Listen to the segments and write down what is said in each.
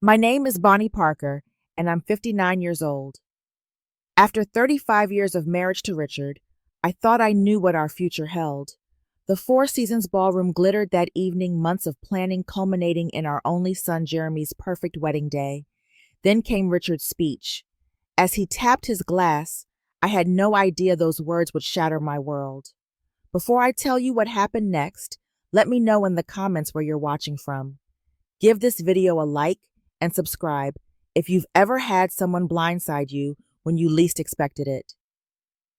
My name is Bonnie Parker, and I'm 59 years old. After 35 years of marriage to Richard, I thought I knew what our future held. The Four Seasons ballroom glittered that evening, months of planning culminating in our only son Jeremy's perfect wedding day. Then came Richard's speech. As he tapped his glass, I had no idea those words would shatter my world. Before I tell you what happened next, let me know in the comments where you're watching from. Give this video a like and subscribe if you've ever had someone blindside you when you least expected it.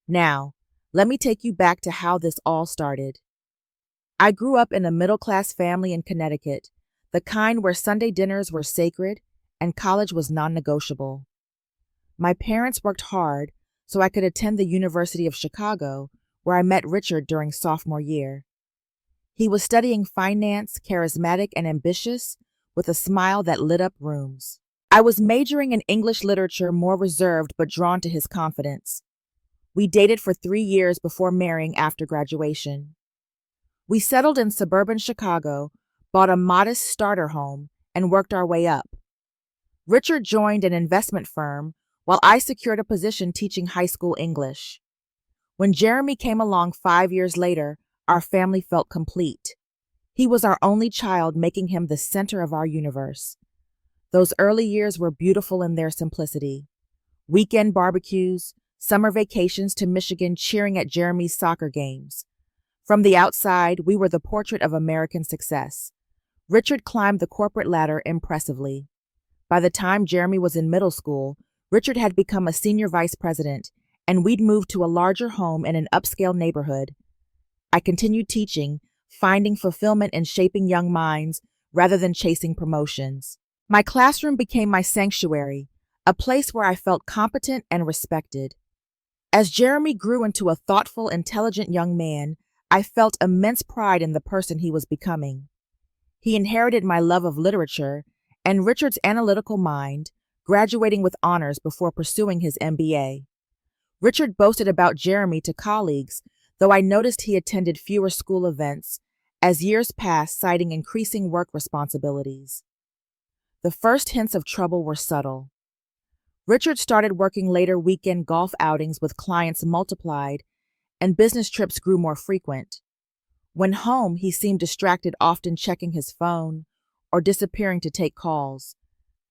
Now, let me take you back to how this all started. I grew up in a middle-class family in Connecticut, the kind where Sunday dinners were sacred and college was non-negotiable. My parents worked hard so I could attend the University of Chicago, where I met Richard during sophomore year. He was studying finance, charismatic and ambitious, with a smile that lit up rooms. I was majoring in English literature, more reserved but drawn to his confidence. We dated for 3 years before marrying after graduation. We settled in suburban Chicago, bought a modest starter home, and worked our way up. Richard joined an investment firm, while I secured a position teaching high school English. When Jeremy came along 5 years later, our family felt complete. He was our only child, making him the center of our universe. Those early years were beautiful in their simplicity. Weekend barbecues, summer vacations to Michigan, cheering at Jeremy's soccer games. From the outside, we were the portrait of American success. Richard climbed the corporate ladder impressively. By the time Jeremy was in middle school, Richard had become a senior vice president, and we'd moved to a larger home in an upscale neighborhood. I continued teaching, finding fulfillment in shaping young minds rather than chasing promotions. My classroom became my sanctuary, a place where I felt competent and respected. As Jeremy grew into a thoughtful, intelligent young man, I felt immense pride in the person he was becoming. He inherited my love of literature and Richard's analytical mind, graduating with honors before pursuing his MBA. Richard boasted about Jeremy to colleagues, though I noticed he attended fewer school events as years passed, citing increasing work responsibilities. The first hints of trouble were subtle. Richard started working later, weekend golf outings with clients multiplied, and business trips grew more frequent. When home, he seemed distracted, often checking his phone or disappearing to take calls.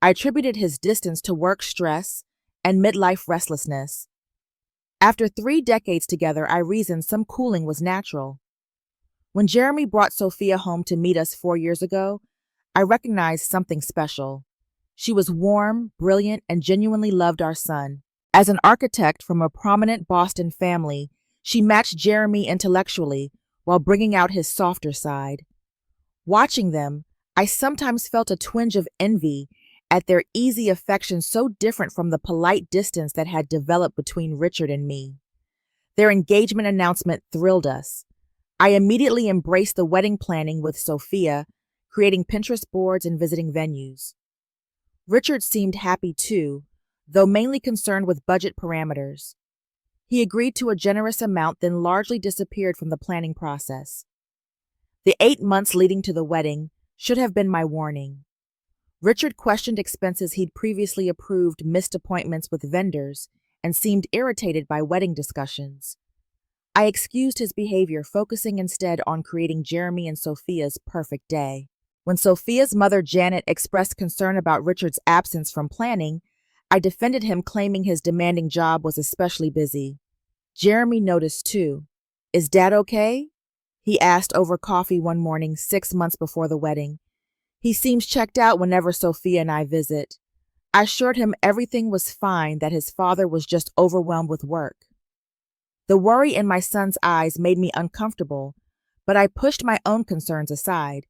I attributed his distance to work stress and midlife restlessness. After 3 decades together, I reasoned some cooling was natural. When Jeremy brought Sophia home to meet us 4 years ago, I recognized something special. She was warm, brilliant, and genuinely loved our son. As an architect from a prominent Boston family, she matched Jeremy intellectually while bringing out his softer side. Watching them, I sometimes felt a twinge of envy at their easy affection, so different from the polite distance that had developed between Richard and me. Their engagement announcement thrilled us. I immediately embraced the wedding planning with Sophia, creating Pinterest boards and visiting venues. Richard seemed happy too, though mainly concerned with budget parameters. He agreed to a generous amount, then largely disappeared from the planning process. The 8 months leading to the wedding should have been my warning. Richard questioned expenses he'd previously approved, missed appointments with vendors, and seemed irritated by wedding discussions. I excused his behavior, focusing instead on creating Jeremy and Sophia's perfect day. When Sophia's mother, Janet, expressed concern about Richard's absence from planning, I defended him, claiming his demanding job was especially busy. Jeremy noticed too. "Is Dad okay?" he asked over coffee one morning 6 months before the wedding. "He seems checked out whenever Sophia and I visit." I assured him everything was fine, that his father was just overwhelmed with work. The worry in my son's eyes made me uncomfortable, but I pushed my own concerns aside.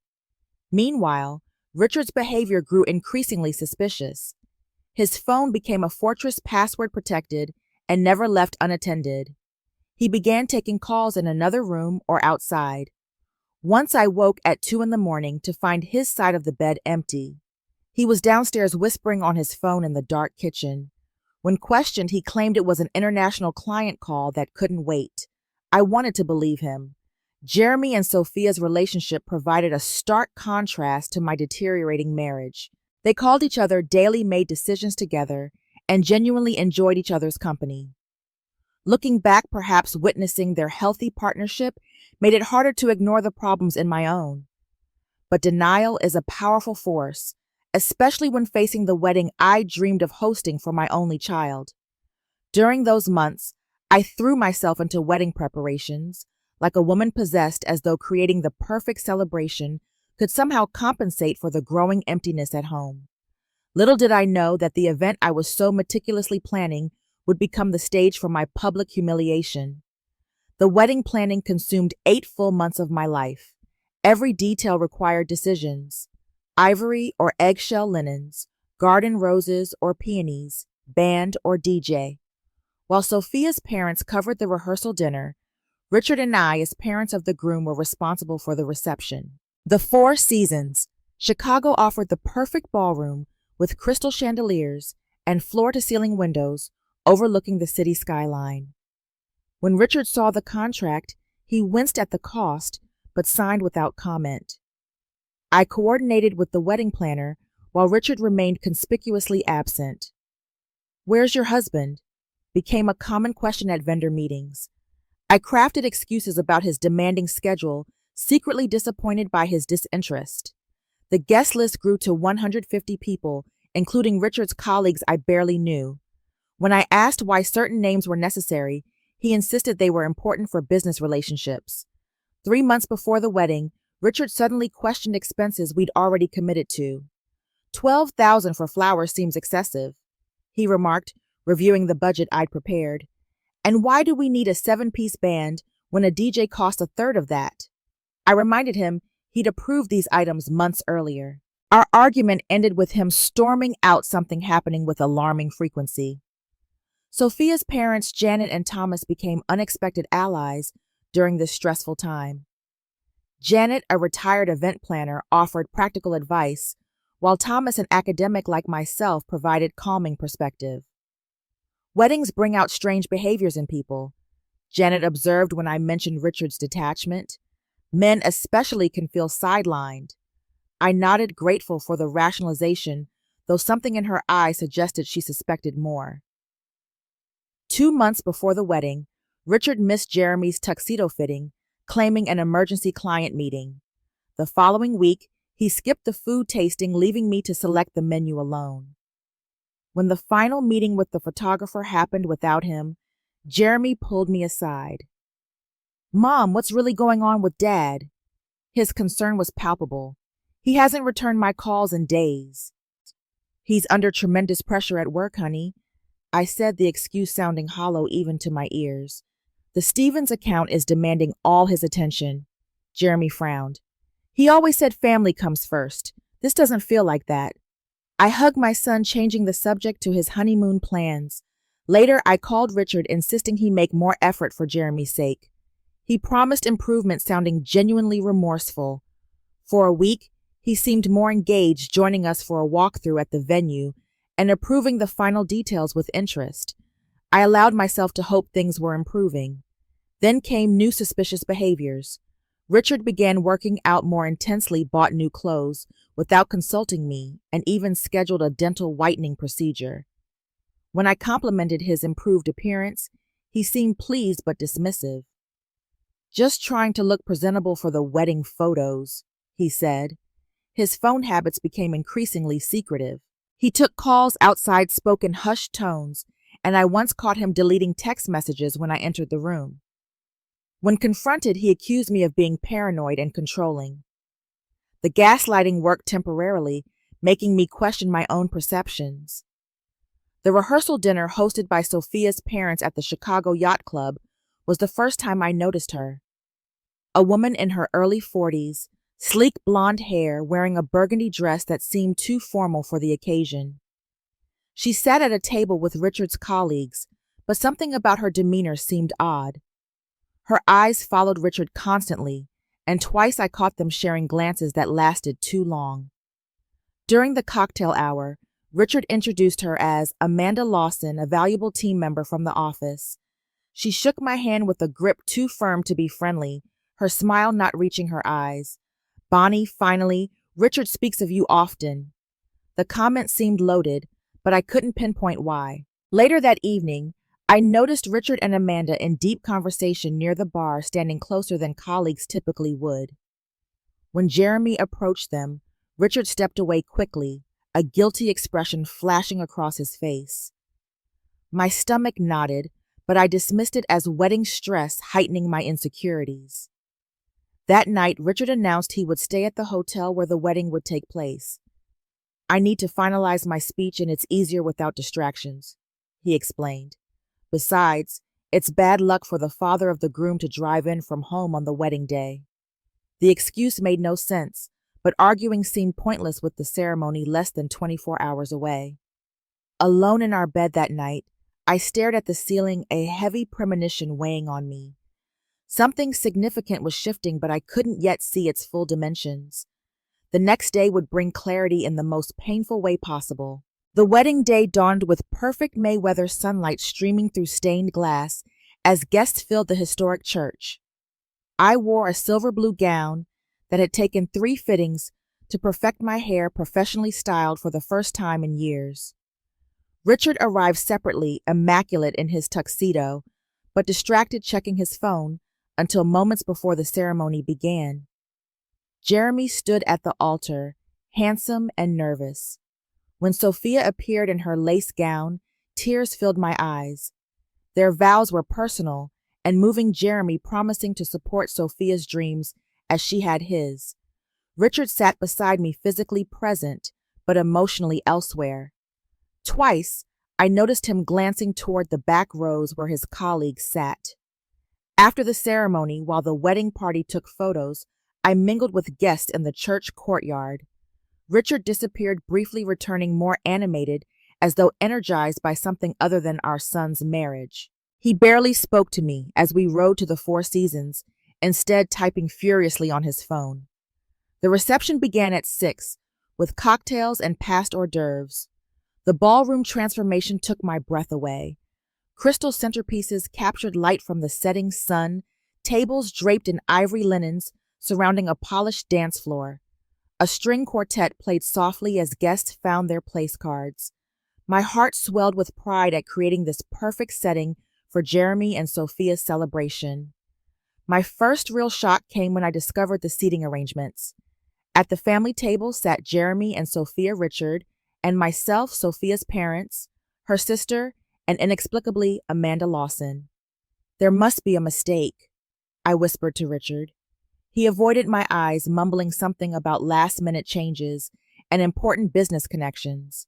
Meanwhile, Richard's behavior grew increasingly suspicious. His phone became a fortress, password protected, and never left unattended. He began taking calls in another room or outside. Once I woke at 2 in the morning to find his side of the bed empty. He was downstairs whispering on his phone in the dark kitchen. When questioned, he claimed it was an international client call that couldn't wait. I wanted to believe him. Jeremy and Sophia's relationship provided a stark contrast to my deteriorating marriage. They called each other daily, made decisions together, and genuinely enjoyed each other's company. Looking back, perhaps witnessing their healthy partnership made it harder to ignore the problems in my own. But denial is a powerful force, especially when facing the wedding I dreamed of hosting for my only child. During those months, I threw myself into wedding preparations, like a woman possessed, as though creating the perfect celebration could somehow compensate for the growing emptiness at home. Little did I know that the event I was so meticulously planning would become the stage for my public humiliation. The wedding planning consumed 8 full months of my life. Every detail required decisions: ivory or eggshell linens, garden roses or peonies, band or DJ. While Sophia's parents covered the rehearsal dinner, Richard and I, as parents of the groom, were responsible for the reception. The Four Seasons, Chicago, offered the perfect ballroom with crystal chandeliers and floor-to-ceiling windows overlooking the city skyline. When Richard saw the contract, he winced at the cost, but signed without comment. I coordinated with the wedding planner, while Richard remained conspicuously absent. "Where's your husband?" became a common question at vendor meetings. I crafted excuses about his demanding schedule, secretly disappointed by his disinterest. The guest list grew to 150 people, including Richard's colleagues I barely knew. When I asked why certain names were necessary, he insisted they were important for business relationships. 3 months before the wedding, Richard suddenly questioned expenses we'd already committed to. "$12,000 for flowers seems excessive," he remarked, reviewing the budget I'd prepared. "And why do we need a 7-piece band when a DJ cost a third of that?" I reminded him he'd approved these items months earlier. Our argument ended with him storming out, something happening with alarming frequency. Sophia's parents, Janet and Thomas, became unexpected allies during this stressful time. Janet, a retired event planner, offered practical advice, while Thomas, an academic like myself, provided calming perspective. "Weddings bring out strange behaviors in people," Janet observed when I mentioned Richard's detachment. "Men especially can feel sidelined." I nodded, grateful for the rationalization, though something in her eye suggested she suspected more. 2 months before the wedding, Richard missed Jeremy's tuxedo fitting, claiming an emergency client meeting. The following week, he skipped the food tasting, leaving me to select the menu alone. When the final meeting with the photographer happened without him, Jeremy pulled me aside. "Mom, what's really going on with Dad?" His concern was palpable. "He hasn't returned my calls in days." "He's under tremendous pressure at work, honey," I said, the excuse sounding hollow even to my ears. "The Stevens account is demanding all his attention." Jeremy frowned. "He always said family comes first. This doesn't feel like that." I hugged my son, changing the subject to his honeymoon plans. Later, I called Richard, insisting he make more effort for Jeremy's sake. He promised improvement, sounding genuinely remorseful. For a week, he seemed more engaged, joining us for a walkthrough at the venue and approving the final details with interest. I allowed myself to hope things were improving. Then came new suspicious behaviors. Richard began working out more intensely, bought new clothes without consulting me, and even scheduled a dental whitening procedure. When I complimented his improved appearance, he seemed pleased but dismissive. "Just trying to look presentable for the wedding photos," he said. His phone habits became increasingly secretive. He took calls outside, spoke in hushed tones, and I once caught him deleting text messages when I entered the room. When confronted, he accused me of being paranoid and controlling. The gaslighting worked temporarily, making me question my own perceptions. The rehearsal dinner hosted by Sophia's parents at the Chicago Yacht Club was the first time I noticed her. A woman in her early 40s, sleek blonde hair, wearing a burgundy dress that seemed too formal for the occasion. She sat at a table with Richard's colleagues, but something about her demeanor seemed odd. Her eyes followed Richard constantly, and twice I caught them sharing glances that lasted too long. During the cocktail hour, Richard introduced her as Amanda Lawson, a valuable team member from the office. She shook my hand with a grip too firm to be friendly, her smile not reaching her eyes. "Bonnie, finally, Richard speaks of you often." The comment seemed loaded, but I couldn't pinpoint why. Later that evening, I noticed Richard and Amanda in deep conversation near the bar, standing closer than colleagues typically would. When Jeremy approached them, Richard stepped away quickly, a guilty expression flashing across his face. My stomach knotted, but I dismissed it as wedding stress heightening my insecurities. That night, Richard announced he would stay at the hotel where the wedding would take place. I need to finalize my speech and it's easier without distractions, he explained. Besides, it's bad luck for the father of the groom to drive in from home on the wedding day. The excuse made no sense, but arguing seemed pointless with the ceremony less than 24 hours away. Alone in our bed that night, I stared at the ceiling, a heavy premonition weighing on me. Something significant was shifting, but I couldn't yet see its full dimensions. The next day would bring clarity in the most painful way possible. The wedding day dawned with perfect May weather sunlight streaming through stained glass as guests filled the historic church. I wore a silver blue gown that had taken 3 fittings to perfect my hair, professionally styled for the first time in years. Richard arrived separately, immaculate in his tuxedo, but distracted checking his phone until moments before the ceremony began. Jeremy stood at the altar, handsome and nervous. When Sophia appeared in her lace gown, tears filled my eyes. Their vows were personal, and moving Jeremy promising to support Sophia's dreams as she had his. Richard sat beside me, physically present, but emotionally elsewhere. Twice, I noticed him glancing toward the back rows where his colleagues sat. After the ceremony, while the wedding party took photos, I mingled with guests in the church courtyard. Richard disappeared, briefly returning more animated, as though energized by something other than our son's marriage. He barely spoke to me as we rode to the Four Seasons, instead typing furiously on his phone. The reception began at 6, with cocktails and past hors d'oeuvres. The ballroom transformation took my breath away. Crystal centerpieces captured light from the setting sun, tables draped in ivory linens surrounding a polished dance floor. A string quartet played softly as guests found their place cards. My heart swelled with pride at creating this perfect setting for Jeremy and Sophia's celebration. My first real shock came when I discovered the seating arrangements. At the family table sat Jeremy and Sophia Richard, and myself, Sophia's parents, her sister, and inexplicably Amanda Lawson. There must be a mistake, I whispered to Richard. He avoided my eyes, mumbling something about last-minute changes and important business connections.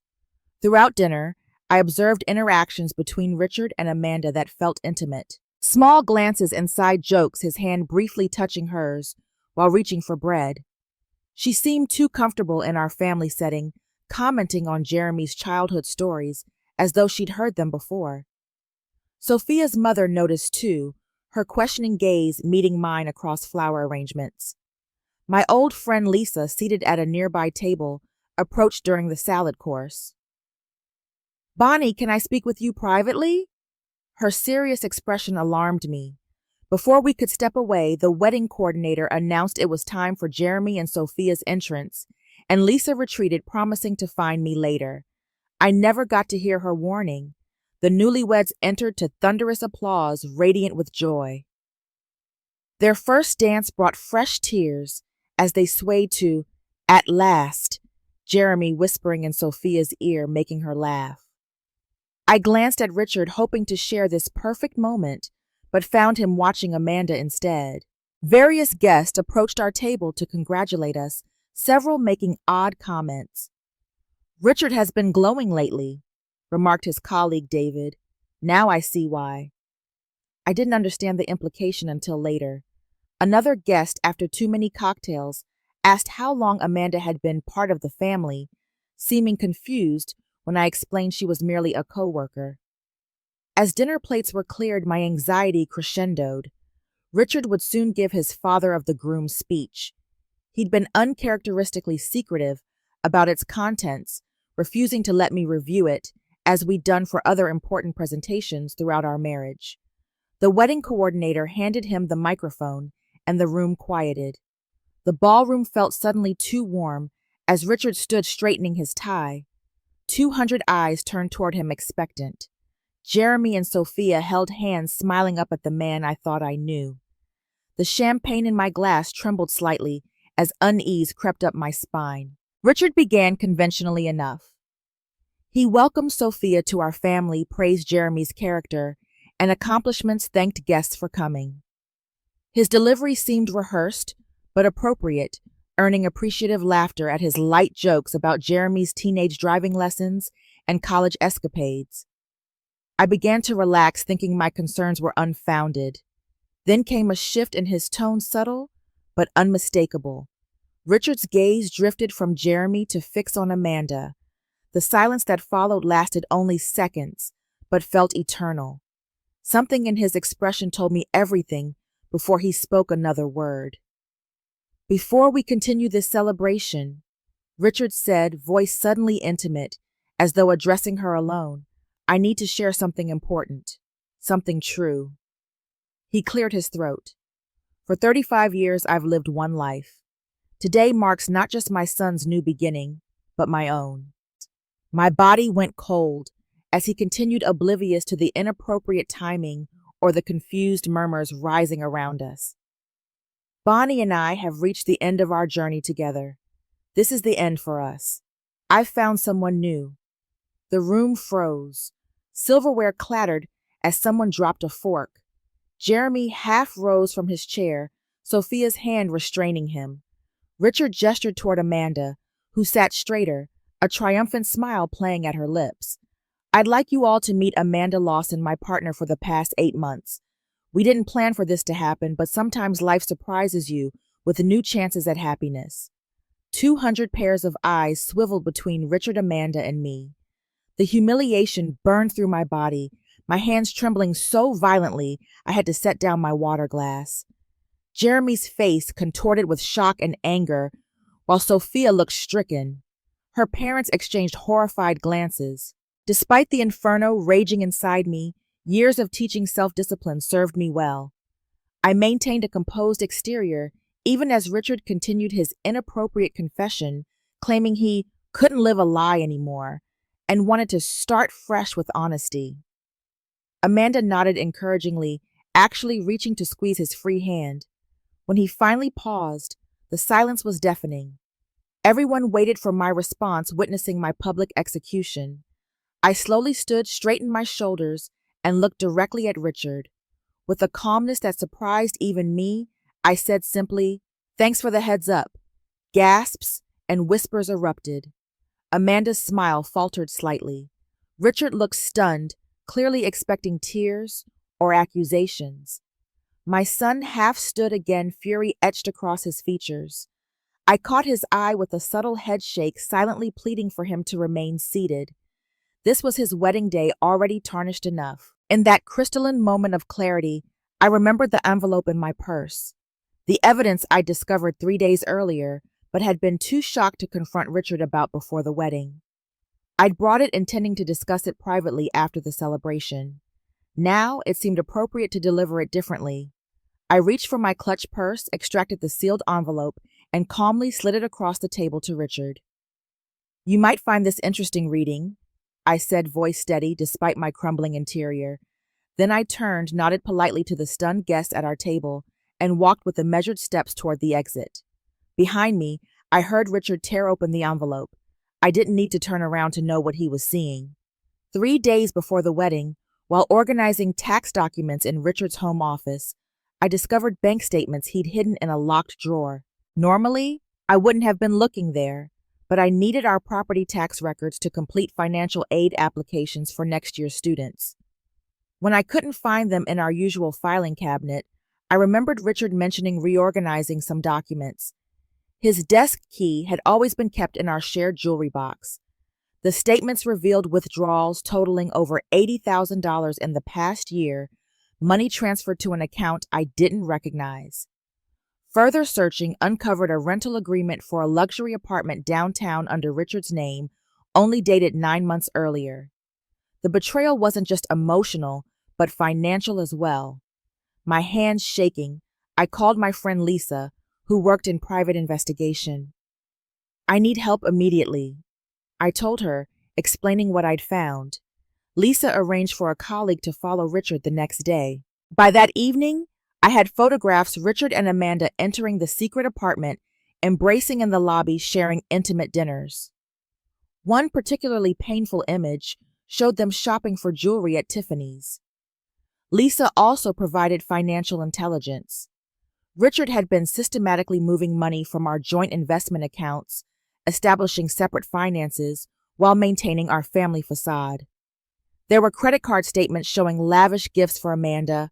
Throughout dinner, I observed interactions between Richard and Amanda that felt intimate. Small glances and side jokes, his hand briefly touching hers while reaching for bread. She seemed too comfortable in our family setting, commenting on Jeremy's childhood stories as though she'd heard them before. Sophia's mother noticed too, her questioning gaze meeting mine across flower arrangements. My old friend Lisa, seated at a nearby table, approached during the salad course. "Bonnie, can I speak with you privately?" Her serious expression alarmed me. Before we could step away, the wedding coordinator announced it was time for Jeremy and Sophia's entrance, and Lisa retreated, promising to find me later. I never got to hear her warning. The newlyweds entered to thunderous applause, radiant with joy. Their first dance brought fresh tears as they swayed to "At Last," Jeremy whispering in Sophia's ear, making her laugh. I glanced at Richard, hoping to share this perfect moment, but found him watching Amanda instead. Various guests approached our table to congratulate us, several making odd comments. "Richard has been glowing lately," remarked his colleague David. "Now I see why." I didn't understand the implication until later. Another guest, after too many cocktails, asked how long Amanda had been part of the family, seeming confused when I explained she was merely a co-worker. As dinner plates were cleared, my anxiety crescendoed. Richard would soon give his father of the groom speech. He'd been uncharacteristically secretive about its contents, refusing to let me review it, as we'd done for other important presentations throughout our marriage. The wedding coordinator handed him the microphone, and the room quieted. The ballroom felt suddenly too warm, As Richard stood straightening his tie, 200 eyes turned toward him expectant. Jeremy and Sophia held hands, smiling up at the man I thought I knew. The champagne in my glass trembled slightly as unease crept up my spine. Richard began conventionally enough. He welcomed Sophia to our family, praised Jeremy's character and accomplishments, thanked guests for coming. His delivery seemed rehearsed, but appropriate, earning appreciative laughter at his light jokes about Jeremy's teenage driving lessons and college escapades. I began to relax, thinking my concerns were unfounded. Then came a shift in his tone, subtle but unmistakable. Richard's gaze drifted from Jeremy to fix on Amanda. The silence that followed lasted only seconds, but felt eternal. Something in his expression told me everything before he spoke another word. "Before we continue this celebration," Richard said, voice suddenly intimate, as though addressing her alone, "I need to share something important, something true." He cleared his throat. "For 35 years, I've lived one life. Today marks not just my son's new beginning, but my own." My body went cold as he continued, oblivious to the inappropriate timing or the confused murmurs rising around us. "Bonnie and I have reached the end of our journey together. This is the end for us. I've found someone new." The room froze. Silverware clattered as someone dropped a fork. Jeremy half rose from his chair, Sophia's hand restraining him. Richard gestured toward Amanda, who sat straighter, a triumphant smile playing at her lips. "I'd like you all to meet Amanda Lawson, my partner for the past 8 months. We didn't plan for this to happen, but sometimes life surprises you with new chances at happiness." 200 pairs of eyes swiveled between Richard, Amanda, and me. The humiliation burned through my body, my hands trembling so violently I had to set down my water glass. Jeremy's face contorted with shock and anger, while Sophia looked stricken. Her parents exchanged horrified glances. Despite the inferno raging inside me, years of teaching self-discipline served me well. I maintained a composed exterior, even as Richard continued his inappropriate confession, claiming he couldn't live a lie anymore and wanted to start fresh with honesty. Amanda nodded encouragingly, actually reaching to squeeze his free hand. When he finally paused, the silence was deafening. Everyone waited for my response, witnessing my public execution. I slowly stood, straightened my shoulders, and looked directly at Richard. With a calmness that surprised even me, I said simply, "Thanks for the heads up." Gasps and whispers erupted. Amanda's smile faltered slightly. Richard looked stunned, clearly expecting tears or accusations. My son half stood again, fury etched across his features. I caught his eye with a subtle head shake, silently pleading for him to remain seated. This was his wedding day, already tarnished enough. In that crystalline moment of clarity, I remembered the envelope in my purse. The evidence I'd discovered 3 days earlier, but had been too shocked to confront Richard about before the wedding. I'd brought it intending to discuss it privately after the celebration. Now it seemed appropriate to deliver it differently. I reached for my clutch purse, extracted the sealed envelope, and calmly slid it across the table to Richard. "You might find this interesting reading," I said, voice steady despite my crumbling interior. Then I turned, nodded politely to the stunned guests at our table, and walked with the measured steps toward the exit. Behind me, I heard Richard tear open the envelope. I didn't need to turn around to know what he was seeing. 3 days before the wedding, while organizing tax documents in Richard's home office, I discovered bank statements he'd hidden in a locked drawer. Normally, I wouldn't have been looking there, but I needed our property tax records to complete financial aid applications for next year's students. When I couldn't find them in our usual filing cabinet, I remembered Richard mentioning reorganizing some documents. His desk key had always been kept in our shared jewelry box. The statements revealed withdrawals totaling over $80,000 in the past year, money transferred to an account I didn't recognize. Further searching uncovered a rental agreement for a luxury apartment downtown under Richard's name, only dated 9 months earlier. The betrayal wasn't just emotional, but financial as well. My hands shaking, I called my friend Lisa, who worked in private investigation. I need help immediately, I told her, explaining what I'd found. Lisa arranged for a colleague to follow Richard the next day. By that evening, I had photographs Richard and Amanda entering the secret apartment, embracing in the lobby, sharing intimate dinners. One particularly painful image showed them shopping for jewelry at Tiffany's. Lisa also provided financial intelligence. Richard had been systematically moving money from our joint investment accounts, establishing separate finances while maintaining our family facade. There were credit card statements showing lavish gifts for Amanda,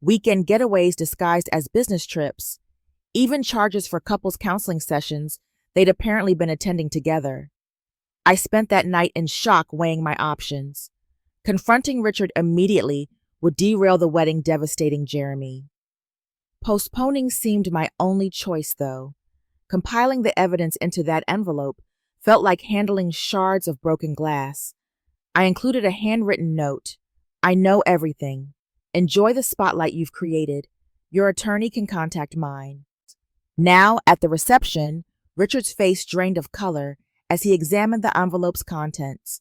weekend getaways disguised as business trips, even charges for couples counseling sessions they'd apparently been attending together. I spent that night in shock, weighing my options. Confronting Richard immediately would derail the wedding, devastating Jeremy. Postponing seemed my only choice, though. Compiling the evidence into that envelope felt like handling shards of broken glass. I included a handwritten note. I know everything. Enjoy the spotlight you've created. Your attorney can contact mine. Now, at the reception, Richard's face drained of color as he examined the envelope's contents.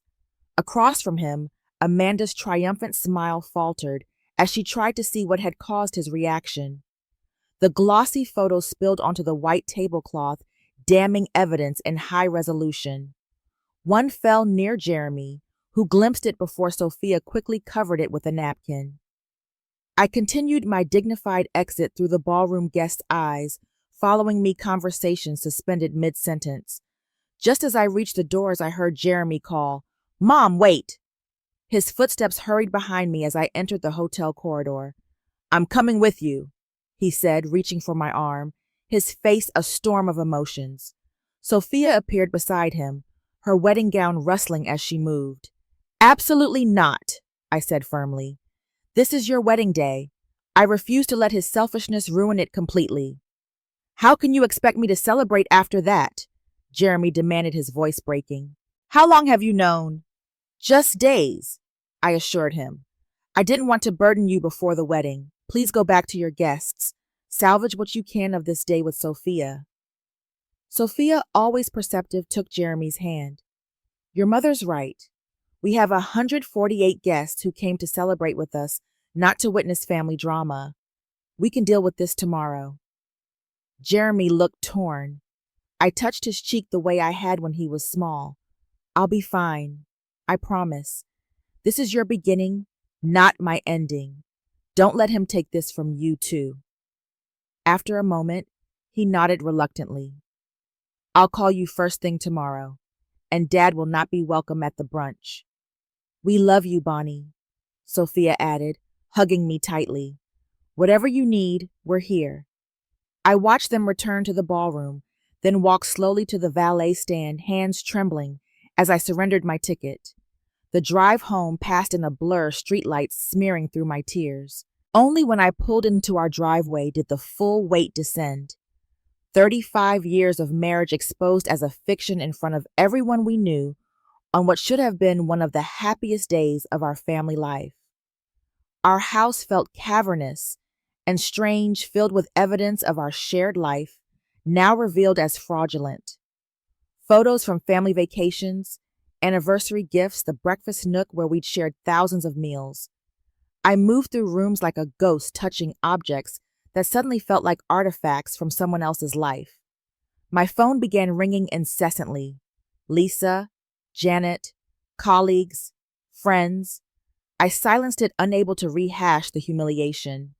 Across from him, Amanda's triumphant smile faltered as she tried to see what had caused his reaction. The glossy photos spilled onto the white tablecloth, damning evidence in high resolution. One fell near Jeremy, who glimpsed it before Sophia quickly covered it with a napkin. I continued my dignified exit through the ballroom guests' eyes, following me conversation suspended mid-sentence. Just as I reached the doors, I heard Jeremy call, "Mom, wait!" His footsteps hurried behind me as I entered the hotel corridor. "I'm coming with you," he said, reaching for my arm, his face a storm of emotions. Sophia appeared beside him, her wedding gown rustling as she moved. "Absolutely not," I said firmly. "This is your wedding day. I refuse to let his selfishness ruin it completely." "How can you expect me to celebrate after that?" Jeremy demanded, his voice breaking. "How long have you known?" "Just days," I assured him. "I didn't want to burden you before the wedding. Please go back to your guests. Salvage what you can of this day with Sophia." Sophia, always perceptive, took Jeremy's hand. "Your mother's right. We have 148 guests who came to celebrate with us, not to witness family drama. We can deal with this tomorrow." Jeremy looked torn. I touched his cheek the way I had when he was small. "I'll be fine. I promise. This is your beginning, not my ending. Don't let him take this from you, too." After a moment, he nodded reluctantly. "I'll call you first thing tomorrow, and Dad will not be welcome at the brunch." "We love you, Bonnie," Sophia added, hugging me tightly. "Whatever you need, we're here." I watched them return to the ballroom, then walk slowly to the valet stand, hands trembling as I surrendered my ticket. The drive home passed in a blur, streetlights smearing through my tears. Only when I pulled into our driveway did the full weight descend. 35 years of marriage exposed as a fiction in front of everyone we knew on what should have been one of the happiest days of our family life. Our house felt cavernous and strange, filled with evidence of our shared life, now revealed as fraudulent. Photos from family vacations, anniversary gifts, the breakfast nook where we'd shared thousands of meals. I moved through rooms like a ghost, touching objects that suddenly felt like artifacts from someone else's life. My phone began ringing incessantly. Lisa, Janet, colleagues, friends. I silenced it, unable to rehash the humiliation.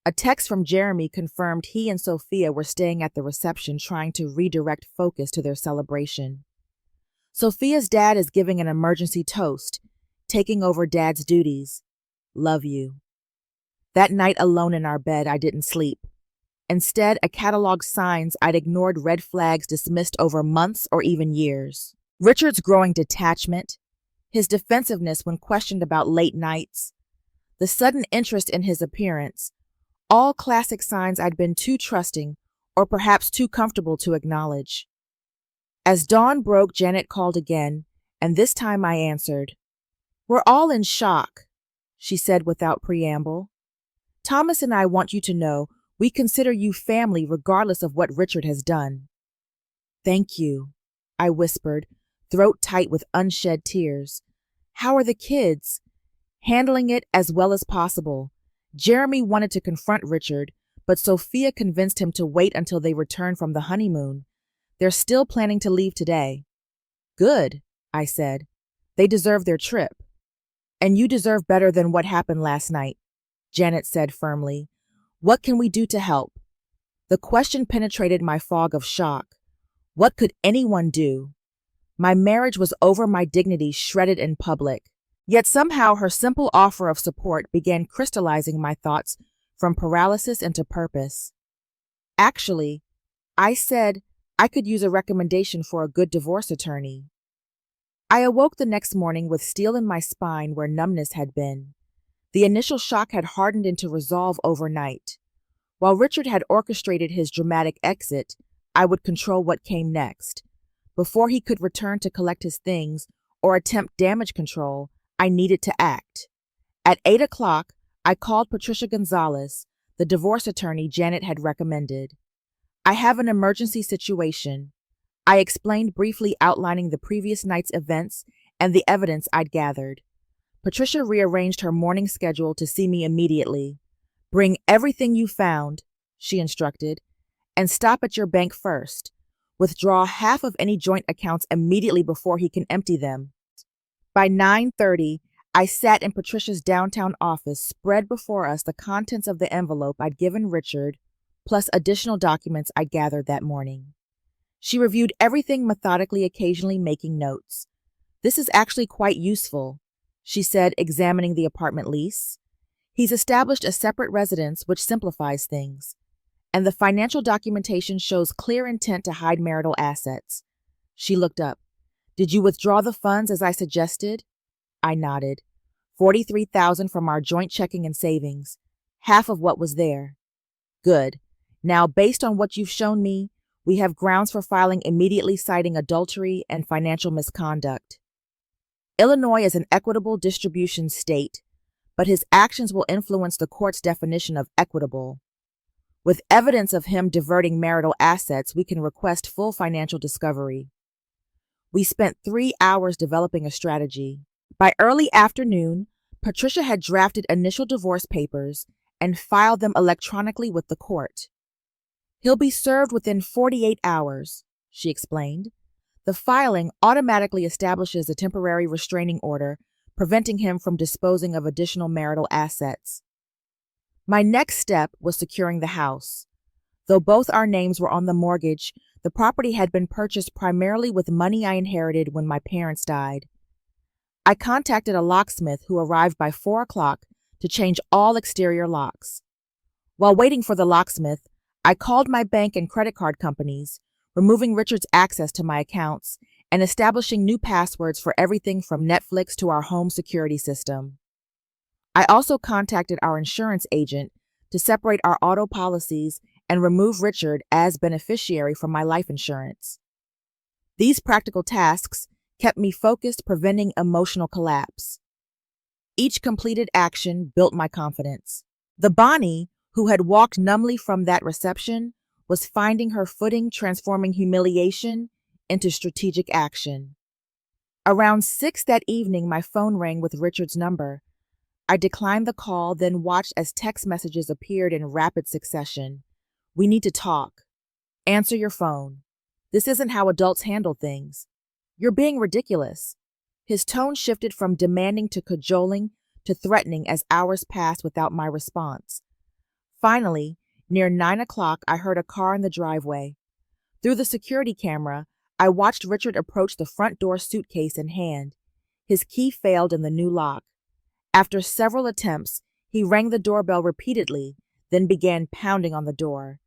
A text from Jeremy confirmed he and Sophia were staying at the reception, trying to redirect focus to their celebration. "Sophia's dad is giving an emergency toast, taking over Dad's duties. Love you." That night alone in our bed, I didn't sleep. Instead, I cataloged signs I'd ignored, red flags dismissed over months or even years. Richard's growing detachment, his defensiveness when questioned about late nights, the sudden interest in his appearance, all classic signs I'd been too trusting or perhaps too comfortable to acknowledge. As dawn broke, Janet called again, and this time I answered. "We're all in shock," she said without preamble. "Thomas and I want you to know we consider you family regardless of what Richard has done." "Thank you," I whispered, throat tight with unshed tears. How are the kids? Handling it as well as possible. Jeremy wanted to confront Richard, but Sophia convinced him to wait until they returned from the honeymoon. They're still planning to leave today. Good, I said. They deserve their trip. And you deserve better than what happened last night, Janet said firmly. What can we do to help? The question penetrated my fog of shock. What could anyone do? My marriage was over, my dignity shredded in public. Yet somehow her simple offer of support began crystallizing my thoughts from paralysis into purpose. Actually, I said I could use a recommendation for a good divorce attorney. I awoke the next morning with steel in my spine where numbness had been. The initial shock had hardened into resolve overnight. While Richard had orchestrated his dramatic exit, I would control what came next. Before he could return to collect his things or attempt damage control, I needed to act. At 8 o'clock, I called Patricia Gonzalez, the divorce attorney Janet had recommended. I have an emergency situation. I explained briefly, outlining the previous night's events and the evidence I'd gathered. Patricia rearranged her morning schedule to see me immediately. Bring everything you found, she instructed, and stop at your bank first. Withdraw half of any joint accounts immediately before he can empty them. By 9:30, I sat in Patricia's downtown office, spread before us the contents of the envelope I'd given Richard, plus additional documents I'd gathered that morning. She reviewed everything methodically, occasionally making notes. This is actually quite useful, she said, examining the apartment lease. He's established a separate residence, which simplifies things. And the financial documentation shows clear intent to hide marital assets. She looked up. Did you withdraw the funds as I suggested? I nodded. $43,000 from our joint checking and savings. Half of what was there. Good. Now, based on what you've shown me, we have grounds for filing immediately, citing adultery and financial misconduct. Illinois is an equitable distribution state, but his actions will influence the court's definition of equitable. With evidence of him diverting marital assets, we can request full financial discovery. We spent 3 hours developing a strategy. By early afternoon, Patricia had drafted initial divorce papers and filed them electronically with the court. He'll be served within 48 hours, she explained. The filing automatically establishes a temporary restraining order, preventing him from disposing of additional marital assets. My next step was securing the house. Though both our names were on the mortgage, the property had been purchased primarily with money I inherited when my parents died. I contacted a locksmith who arrived by 4 o'clock to change all exterior locks. While waiting for the locksmith, I called my bank and credit card companies, removing Richard's access to my accounts and establishing new passwords for everything from Netflix to our home security system. I also contacted our insurance agent to separate our auto policies and remove Richard as beneficiary from my life insurance. These practical tasks kept me focused, preventing emotional collapse. Each completed action built my confidence. The Bonnie, who had walked numbly from that reception, was finding her footing, transforming humiliation into strategic action. Around 6 that evening, my phone rang with Richard's number. I declined the call, then watched as text messages appeared in rapid succession. We need to talk. Answer your phone. This isn't how adults handle things. You're being ridiculous. His tone shifted from demanding to cajoling to threatening as hours passed without my response. Finally, near 9 o'clock, I heard a car in the driveway. Through the security camera, I watched Richard approach the front door, suitcase in hand. His key failed in the new lock. After several attempts, he rang the doorbell repeatedly, then began pounding on the door.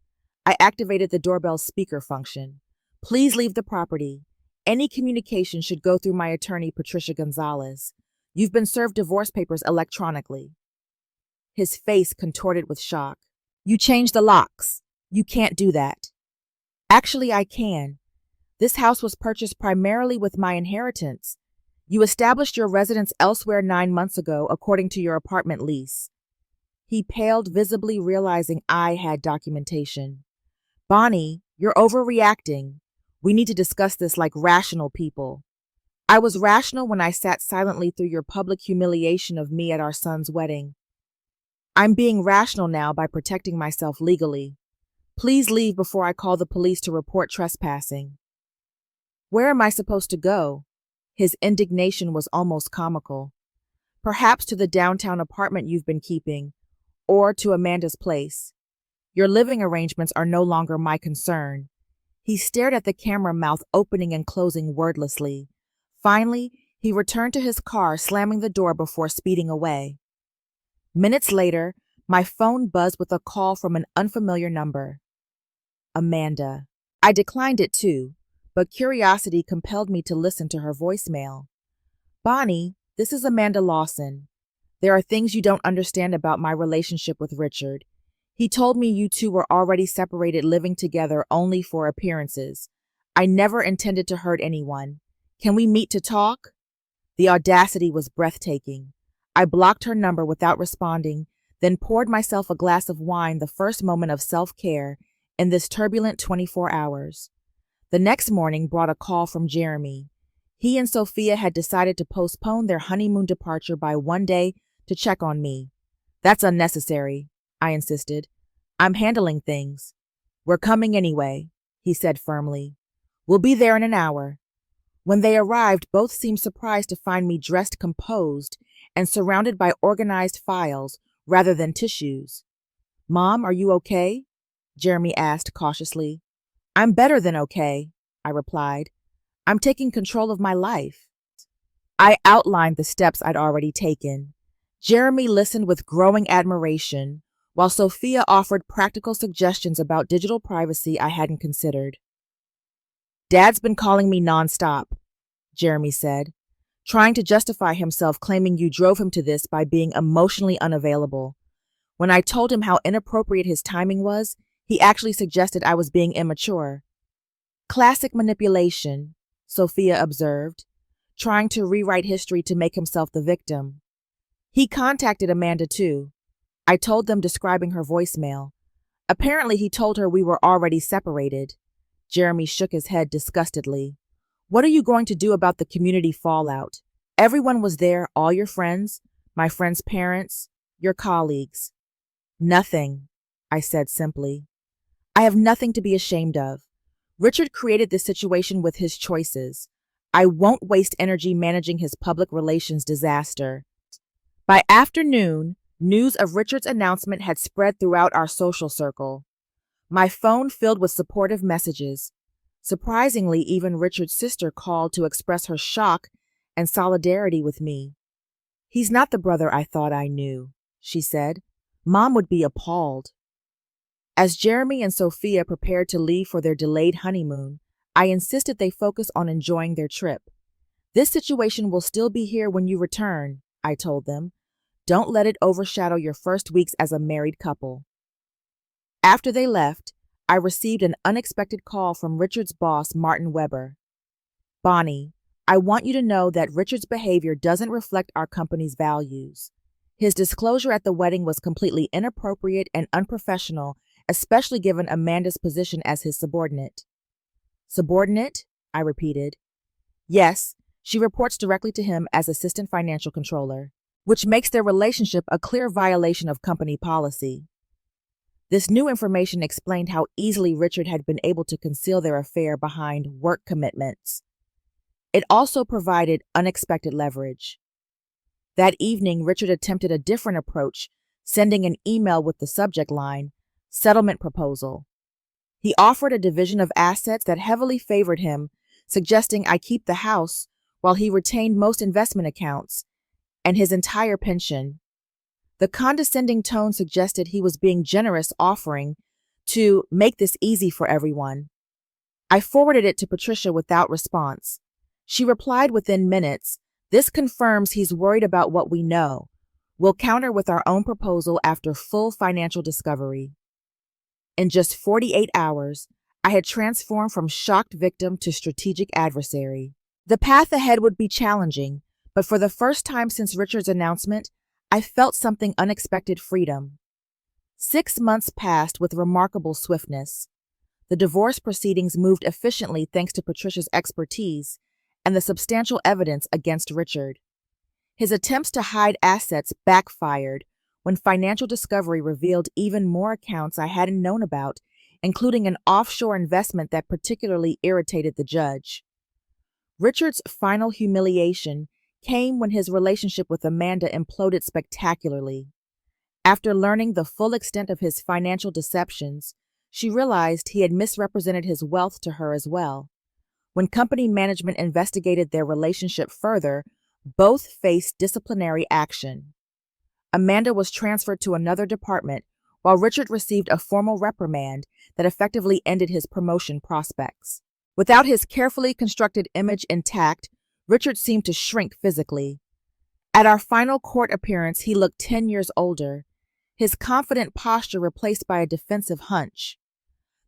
I activated the doorbell's speaker function. Please leave the property. Any communication should go through my attorney, Patricia Gonzalez. You've been served divorce papers electronically. His face contorted with shock. You changed the locks. You can't do that. Actually, I can. This house was purchased primarily with my inheritance. You established your residence elsewhere 9 months ago, according to your apartment lease. He paled, visibly realizing I had documentation. Bonnie, you're overreacting. We need to discuss this like rational people. I was rational when I sat silently through your public humiliation of me at our son's wedding. I'm being rational now by protecting myself legally. Please leave before I call the police to report trespassing. Where am I supposed to go? His indignation was almost comical. Perhaps to the downtown apartment you've been keeping, or to Amanda's place. Your living arrangements are no longer my concern. He stared at the camera, mouth opening and closing wordlessly. Finally, he returned to his car, slamming the door before speeding away. Minutes later, my phone buzzed with a call from an unfamiliar number. Amanda. I declined it too, but curiosity compelled me to listen to her voicemail. Bonnie, this is Amanda Lawson. There are things you don't understand about my relationship with Richard. He told me you two were already separated, living together only for appearances. I never intended to hurt anyone. Can we meet to talk? The audacity was breathtaking. I blocked her number without responding, then poured myself a glass of wine, the first moment of self-care in this turbulent 24 hours. The next morning brought a call from Jeremy. He and Sophia had decided to postpone their honeymoon departure by one day to check on me. That's unnecessary, I insisted. I'm handling things. We're coming anyway, he said firmly. We'll be there in an hour. When they arrived, both seemed surprised to find me dressed composed and surrounded by organized files rather than tissues. Mom, are you okay? Jeremy asked cautiously. I'm better than okay, I replied. I'm taking control of my life. I outlined the steps I'd already taken. Jeremy listened with growing admiration, while Sophia offered practical suggestions about digital privacy I hadn't considered. Dad's been calling me nonstop, Jeremy said, trying to justify himself, claiming you drove him to this by being emotionally unavailable. When I told him how inappropriate his timing was, he actually suggested I was being immature. Classic manipulation, Sophia observed, trying to rewrite history to make himself the victim. He contacted Amanda too. I told them, describing her voicemail. Apparently he told her we were already separated. Jeremy shook his head disgustedly. What are you going to do about the community fallout? Everyone was there, all your friends, my friends' parents, your colleagues. Nothing, I said simply. I have nothing to be ashamed of. Richard created this situation with his choices. I won't waste energy managing his public relations disaster. By afternoon, news of Richard's announcement had spread throughout our social circle. My phone filled with supportive messages. Surprisingly, even Richard's sister called to express her shock and solidarity with me. He's not the brother I thought I knew, she said. Mom would be appalled. As Jeremy and Sophia prepared to leave for their delayed honeymoon, I insisted they focus on enjoying their trip. This situation will still be here when you return, I told them. Don't let it overshadow your first weeks as a married couple. After they left, I received an unexpected call from Richard's boss, Martin Weber. Bonnie, I want you to know that Richard's behavior doesn't reflect our company's values. His disclosure at the wedding was completely inappropriate and unprofessional, especially given Amanda's position as his subordinate. Subordinate? I repeated. Yes, she reports directly to him as assistant financial controller, which makes their relationship a clear violation of company policy. This new information explained how easily Richard had been able to conceal their affair behind work commitments. It also provided unexpected leverage. That evening, Richard attempted a different approach, sending an email with the subject line, "Settlement Proposal." He offered a division of assets that heavily favored him, suggesting I keep the house while he retained most investment accounts and his entire pension. The condescending tone suggested he was being generous, offering to make this easy for everyone. I forwarded it to Patricia without response. She replied within minutes, "This confirms he's worried about what we know. We'll counter with our own proposal after full financial discovery." In just 48 hours, I had transformed from shocked victim to strategic adversary. The path ahead would be challenging, but for the first time since Richard's announcement, I felt something unexpected: freedom. 6 months passed with remarkable swiftness. The divorce proceedings moved efficiently thanks to Patricia's expertise and the substantial evidence against Richard. His attempts to hide assets backfired when financial discovery revealed even more accounts I hadn't known about, including an offshore investment that particularly irritated the judge. Richard's final humiliation came when his relationship with Amanda imploded spectacularly. After learning the full extent of his financial deceptions, she realized he had misrepresented his wealth to her as well. When company management investigated their relationship further, both faced disciplinary action. Amanda was transferred to another department, while Richard received a formal reprimand that effectively ended his promotion prospects. Without his carefully constructed image intact, Richard seemed to shrink physically. At our final court appearance, he looked 10 years older, his confident posture replaced by a defensive hunch.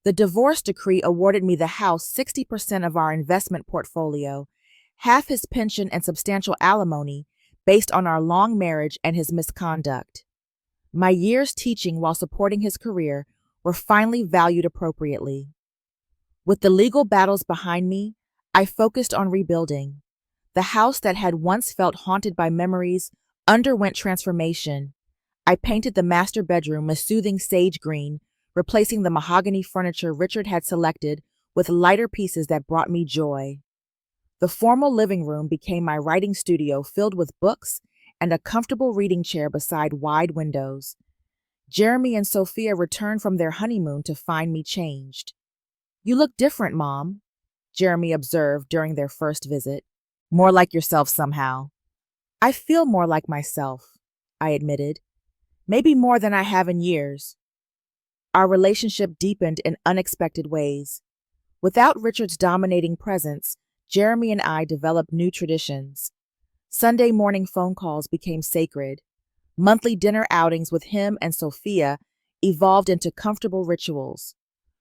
The divorce decree awarded me the house, 60% of our investment portfolio, half his pension and substantial alimony based on our long marriage and his misconduct. My years teaching while supporting his career were finally valued appropriately. With the legal battles behind me, I focused on rebuilding. The house that had once felt haunted by memories underwent transformation. I painted the master bedroom a soothing sage green, replacing the mahogany furniture Richard had selected with lighter pieces that brought me joy. The formal living room became my writing studio filled with books and a comfortable reading chair beside wide windows. Jeremy and Sophia returned from their honeymoon to find me changed. "You look different, Mom," Jeremy observed during their first visit. "More like yourself somehow." "I feel more like myself," I admitted. "Maybe more than I have in years." Our relationship deepened in unexpected ways. Without Richard's dominating presence, Jeremy and I developed new traditions. Sunday morning phone calls became sacred. Monthly dinner outings with him and Sophia evolved into comfortable rituals.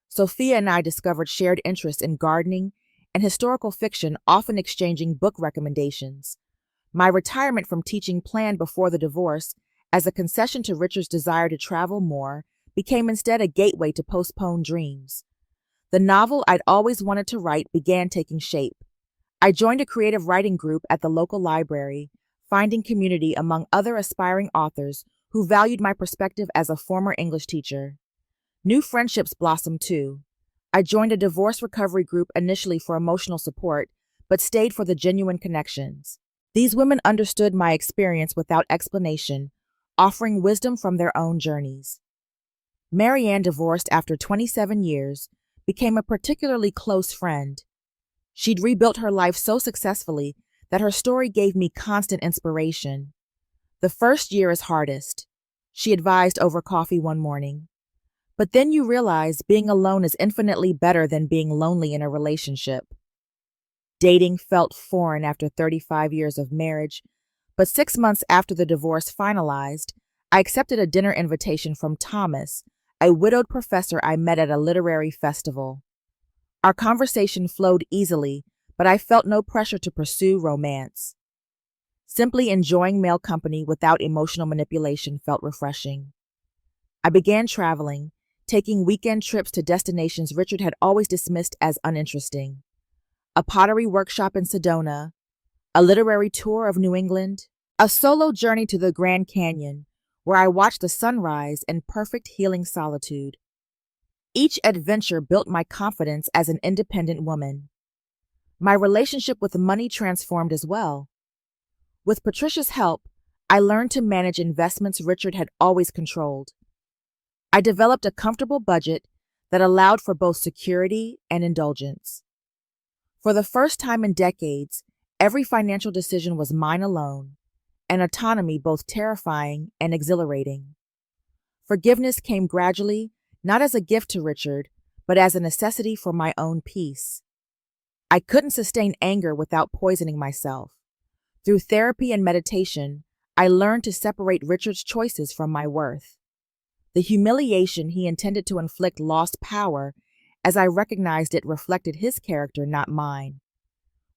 Sophia and I discovered shared interests in gardening and historical fiction, often exchanging book recommendations. My retirement from teaching, planned before the divorce, as a concession to Richard's desire to travel more, became instead a gateway to postponed dreams. The novel I'd always wanted to write began taking shape. I joined a creative writing group at the local library, finding community among other aspiring authors who valued my perspective as a former English teacher. New friendships blossomed too. I joined a divorce recovery group initially for emotional support, but stayed for the genuine connections. These women understood my experience without explanation, offering wisdom from their own journeys. Marianne, divorced after 27 years, became a particularly close friend. She'd rebuilt her life so successfully that her story gave me constant inspiration. "The first year is hardest," she advised over coffee one morning. "But then you realize being alone is infinitely better than being lonely in a relationship." Dating felt foreign after 35 years of marriage, but 6 months after the divorce finalized, I accepted a dinner invitation from Thomas, a widowed professor I met at a literary festival. Our conversation flowed easily, but I felt no pressure to pursue romance. Simply enjoying male company without emotional manipulation felt refreshing. I began traveling, taking weekend trips to destinations Richard had always dismissed as uninteresting. A pottery workshop in Sedona, a literary tour of New England, a solo journey to the Grand Canyon, where I watched the sunrise in perfect healing solitude. Each adventure built my confidence as an independent woman. My relationship with money transformed as well. With Patricia's help, I learned to manage investments Richard had always controlled. I developed a comfortable budget that allowed for both security and indulgence. For the first time in decades, every financial decision was mine alone, an autonomy both terrifying and exhilarating. Forgiveness came gradually, not as a gift to Richard, but as a necessity for my own peace. I couldn't sustain anger without poisoning myself. Through therapy and meditation, I learned to separate Richard's choices from my worth. The humiliation he intended to inflict lost power, as I recognized it reflected his character, not mine.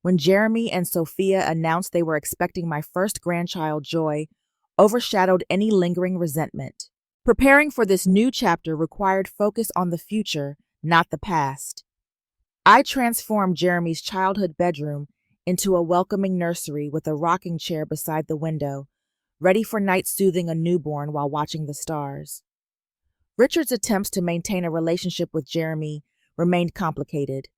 When Jeremy and Sophia announced they were expecting my first grandchild, joy overshadowed any lingering resentment. Preparing for this new chapter required focus on the future, not the past. I transformed Jeremy's childhood bedroom into a welcoming nursery with a rocking chair beside the window, ready for night soothing a newborn while watching the stars. Richard's attempts to maintain a relationship with Jeremy remained complicated.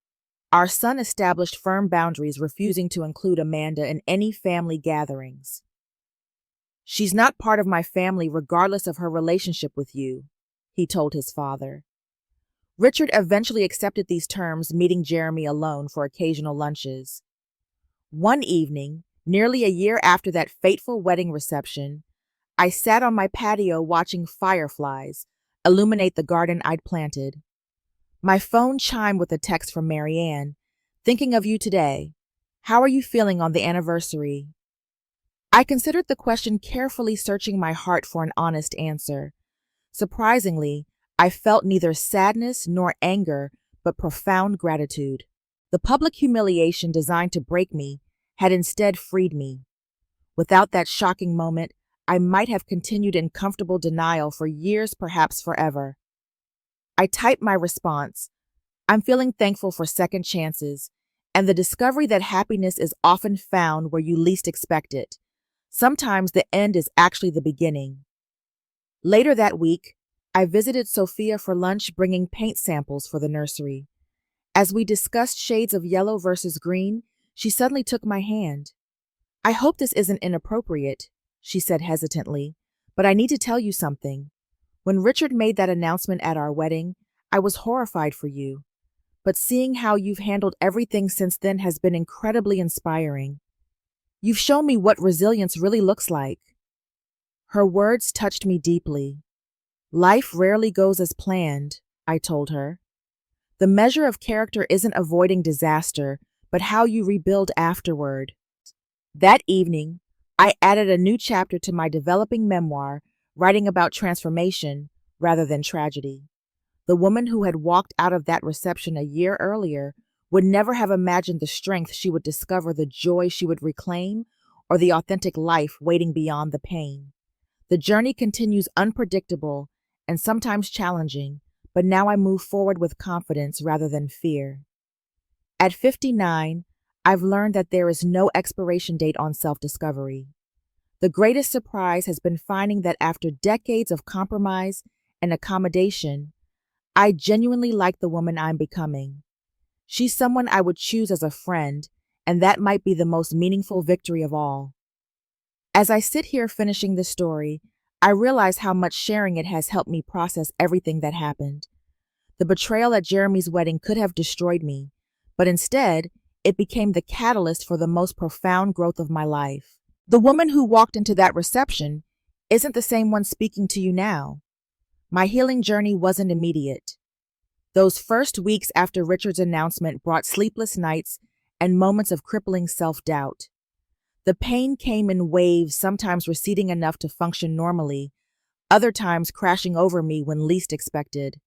Our son established firm boundaries, refusing to include Amanda in any family gatherings. "She's not part of my family regardless of her relationship with you," he told his father. Richard eventually accepted these terms, meeting Jeremy alone for occasional lunches. One evening, nearly a year after that fateful wedding reception, I sat on my patio watching fireflies illuminate the garden I'd planted. My phone chimed with a text from Marianne. "Thinking of you today. How are you feeling on the anniversary?" I considered the question carefully, searching my heart for an honest answer. Surprisingly, I felt neither sadness nor anger, but profound gratitude. The public humiliation designed to break me had instead freed me. Without that shocking moment, I might have continued in comfortable denial for years, perhaps forever. I typed my response. "I'm feeling thankful for second chances and the discovery that happiness is often found where you least expect it. Sometimes the end is actually the beginning." Later that week, I visited Sophia for lunch, bringing paint samples for the nursery. As we discussed shades of yellow versus green, she suddenly took my hand. "I hope this isn't inappropriate," she said hesitantly, "but I need to tell you something. When Richard made that announcement at our wedding, I was horrified for you. But seeing how you've handled everything since then has been incredibly inspiring. You've shown me what resilience really looks like." Her words touched me deeply. "Life rarely goes as planned," I told her. "The measure of character isn't avoiding disaster, but how you rebuild afterward." That evening, I added a new chapter to my developing memoir, writing about transformation rather than tragedy. The woman who had walked out of that reception a year earlier would never have imagined the strength she would discover, the joy she would reclaim, or the authentic life waiting beyond the pain. The journey continues, unpredictable and sometimes challenging, but now I move forward with confidence rather than fear. At 59, I've learned that there is no expiration date on self-discovery. The greatest surprise has been finding that after decades of compromise and accommodation, I genuinely like the woman I'm becoming. She's someone I would choose as a friend, and that might be the most meaningful victory of all. As I sit here finishing this story, I realize how much sharing it has helped me process everything that happened. The betrayal at Jeremy's wedding could have destroyed me, but instead, it became the catalyst for the most profound growth of my life. The woman who walked into that reception isn't the same one speaking to you now. My healing journey wasn't immediate. Those first weeks after Richard's announcement brought sleepless nights and moments of crippling self-doubt. The pain came in waves, sometimes receding enough to function normally, other times crashing over me when least expected.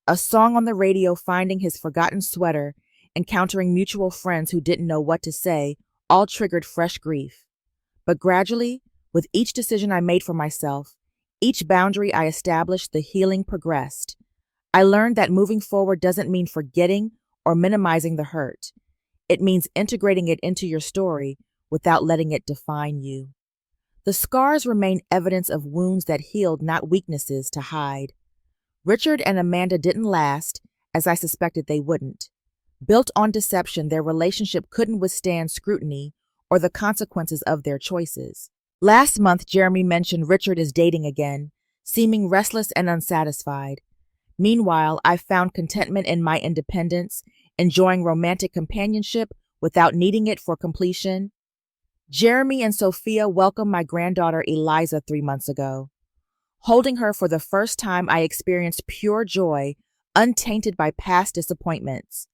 A song on the radio, finding his forgotten sweater, encountering mutual friends who didn't know what to say, all triggered fresh grief. But gradually, with each decision I made for myself, each boundary I established, the healing progressed. I learned that moving forward doesn't mean forgetting or minimizing the hurt. It means integrating it into your story without letting it define you. The scars remain evidence of wounds that healed, not weaknesses to hide. Richard and Amanda didn't last, as I suspected they wouldn't. Built on deception, their relationship couldn't withstand scrutiny or the consequences of their choices. Last month, Jeremy mentioned Richard is dating again, seeming restless and unsatisfied. Meanwhile, I found contentment in my independence, enjoying romantic companionship without needing it for completion. Jeremy and Sophia welcomed my granddaughter Eliza 3 months ago. Holding her for the first time, I experienced pure joy, untainted by past disappointments.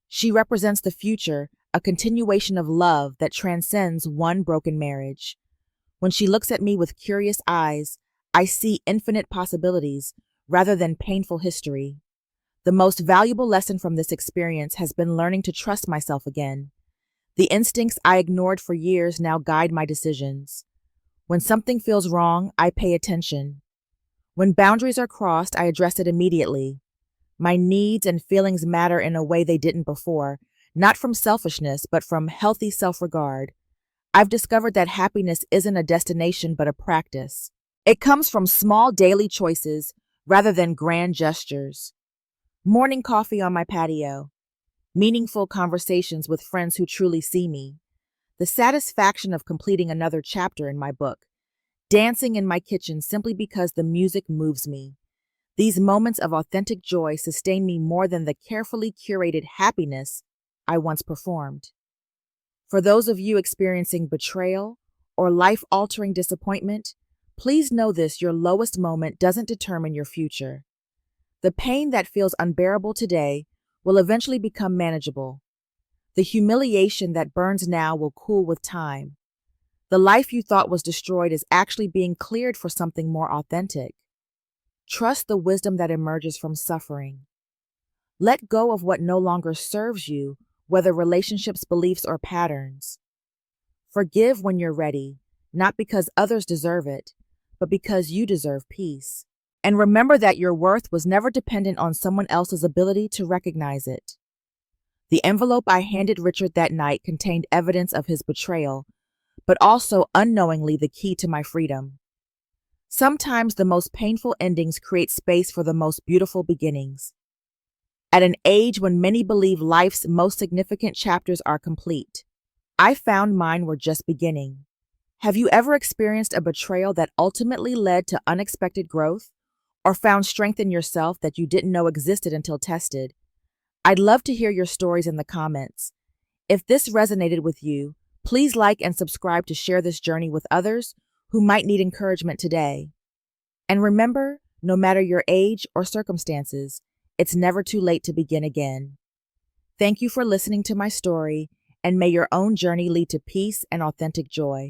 She represents the future, a continuation of love that transcends one broken marriage. When she looks at me with curious eyes, I see infinite possibilities rather than painful history. The most valuable lesson from this experience has been learning to trust myself again. The instincts I ignored for years now guide my decisions. When something feels wrong, I pay attention. When boundaries are crossed, I address it immediately. My needs and feelings matter in a way they didn't before, not from selfishness, but from healthy self-regard. I've discovered that happiness isn't a destination, but a practice. It comes from small daily choices rather than grand gestures. Morning coffee on my patio, meaningful conversations with friends who truly see me, the satisfaction of completing another chapter in my book, dancing in my kitchen simply because the music moves me. These moments of authentic joy sustain me more than the carefully curated happiness I once performed. For those of you experiencing betrayal or life-altering disappointment, please know this: your lowest moment doesn't determine your future. The pain that feels unbearable today will eventually become manageable. The humiliation that burns now will cool with time. The life you thought was destroyed is actually being cleared for something more authentic. Trust the wisdom that emerges from suffering. Let go of what no longer serves you, whether relationships, beliefs, or patterns. Forgive when you're ready, not because others deserve it, but because you deserve peace. And remember that your worth was never dependent on someone else's ability to recognize it. The envelope I handed Richard that night contained evidence of his betrayal, but also unknowingly the key to my freedom. Sometimes the most painful endings create space for the most beautiful beginnings. At an age when many believe life's most significant chapters are complete, I found mine were just beginning. Have you ever experienced a betrayal that ultimately led to unexpected growth, or found strength in yourself that you didn't know existed until tested? I'd love to hear your stories in the comments. If this resonated with you, please like and subscribe to share this journey with others who might need encouragement today. And remember, no matter your age or circumstances, it's never too late to begin again. Thank you for listening to my story, and may your own journey lead to peace and authentic joy.